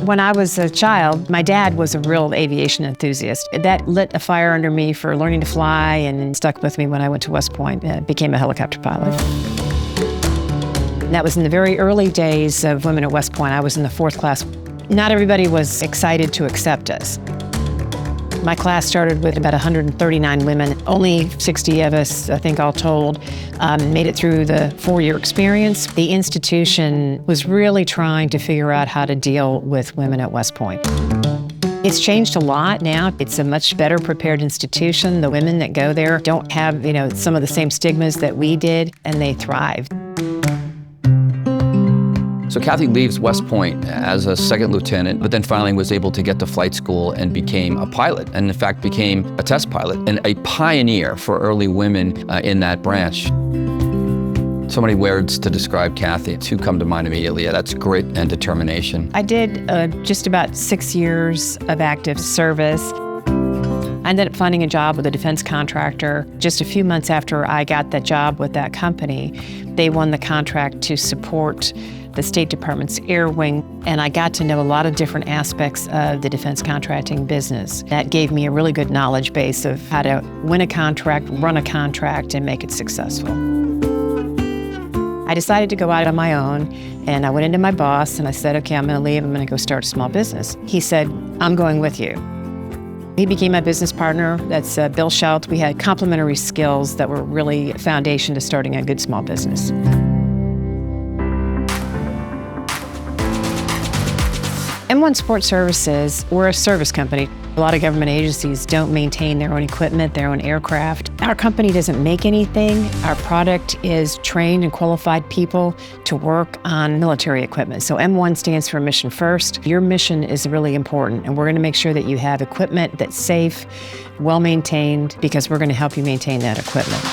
When I was a child, my dad was a real aviation enthusiast. That lit a fire under me for learning to fly and stuck with me when I went to West Point and became a helicopter pilot. That was in the very early days of Women at West Point. I was in the 4th class. Not everybody was excited to accept us. My class started with about 139 women. Only 60 of us, I think all told, made it through the 4-year experience. The institution was really trying to figure out how to deal with women at West Point. It's changed a lot now. It's a much better prepared institution. The women that go there don't have, some of the same stigmas that we did, and they thrive. So Kathy leaves West Point as a 2nd lieutenant, but then finally was able to get to flight school and became a pilot, and in fact became a test pilot and a pioneer for early women in that branch. So many words to describe Kathy. 2 come to mind immediately. That's grit and determination. I did just about 6 years of active service. I ended up finding a job with a defense contractor. Just a few months after I got that job with that company, they won the contract to support the State Department's Air Wing, and I got to know a lot of different aspects of the defense contracting business. That gave me a really good knowledge base of how to win a contract, run a contract, and make it successful. I decided to go out on my own, and I went into my boss and I said, okay, I'm gonna leave, I'm gonna go start a small business. He said, I'm going with you. He became my business partner. That's Bill Schelt. We had complementary skills that were really a foundation to starting a good small business. M1 Support Services, we're a service company. A lot of government agencies don't maintain their own equipment, their own aircraft. Our company doesn't make anything. Our product is trained and qualified people to work on military equipment. So M1 stands for Mission First. Your mission is really important, and we're going to make sure that you have equipment that's safe, well-maintained, because we're going to help you maintain that equipment.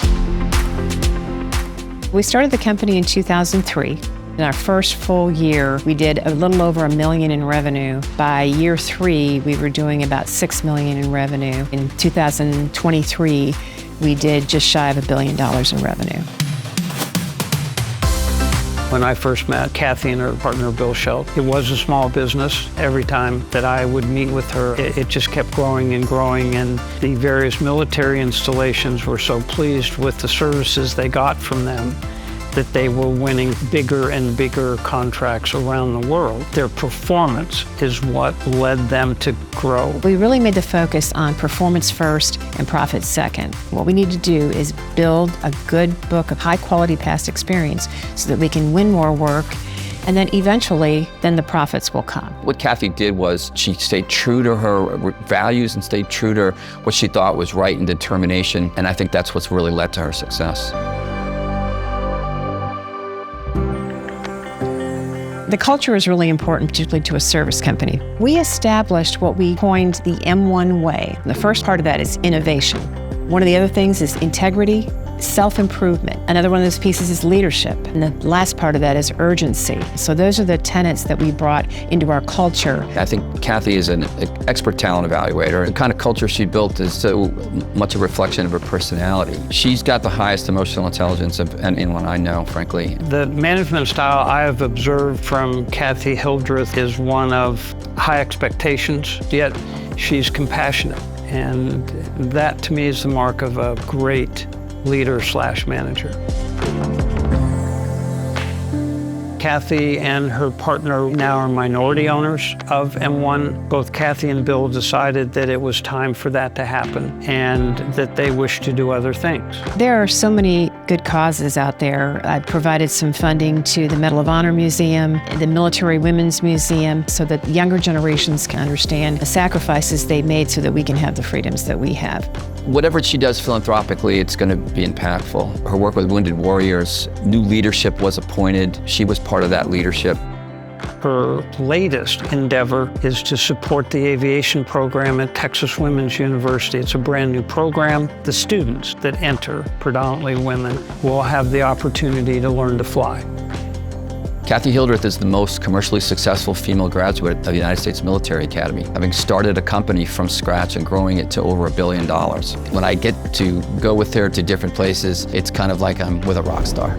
We started the company in 2003. In our first full year, we did a little over $1 million in revenue. By year 3, we were doing about $6 million in revenue. In 2023, we did just shy of $1 billion in revenue. When I first met Kathy and her partner, Bill Schelt, it was a small business. Every time that I would meet with her, it just kept growing and growing, and the various military installations were so pleased with the services they got from them that they were winning bigger and bigger contracts around the world. Their performance is what led them to grow. We really made the focus on performance first and profit second. What we need to do is build a good book of high quality past experience so that we can win more work, and then eventually, then the profits will come. What Kathy did was she stayed true to her values and stayed true to what she thought was right and determination, and I think that's what's really led to her success. The culture is really important, particularly to a service company. We established what we coined the M1 way. The first part of that is innovation. One of the other things is integrity, self-improvement. Another one of those pieces is leadership. And the last part of that is urgency. So those are the tenets that we brought into our culture. I think Kathy is an expert talent evaluator. The kind of culture she built is so much a reflection of her personality. She's got the highest emotional intelligence of anyone I know, frankly. The management style I have observed from Kathy Hildreth is one of high expectations, yet she's compassionate. And that, to me, is the mark of a great leader/manager. Kathy and her partner now are minority owners of M1. Both Kathy and Bill decided that it was time for that to happen and that they wish to do other things. There are so many good causes out there. I provided some funding to the Medal of Honor Museum, the Military Women's Museum, so that younger generations can understand the sacrifices they made so that we can have the freedoms that we have. Whatever she does philanthropically, it's going to be impactful. Her work with wounded warriors, new leadership was appointed. She was part of that leadership. Her latest endeavor is to support the aviation program at Texas Women's University. It's a brand new program. The students that enter, predominantly women, will have the opportunity to learn to fly. Kathy Hildreth is the most commercially successful female graduate of the United States Military Academy, having started a company from scratch and growing it to over $1 billion. When I get to go with her to different places, it's kind of like I'm with a rock star.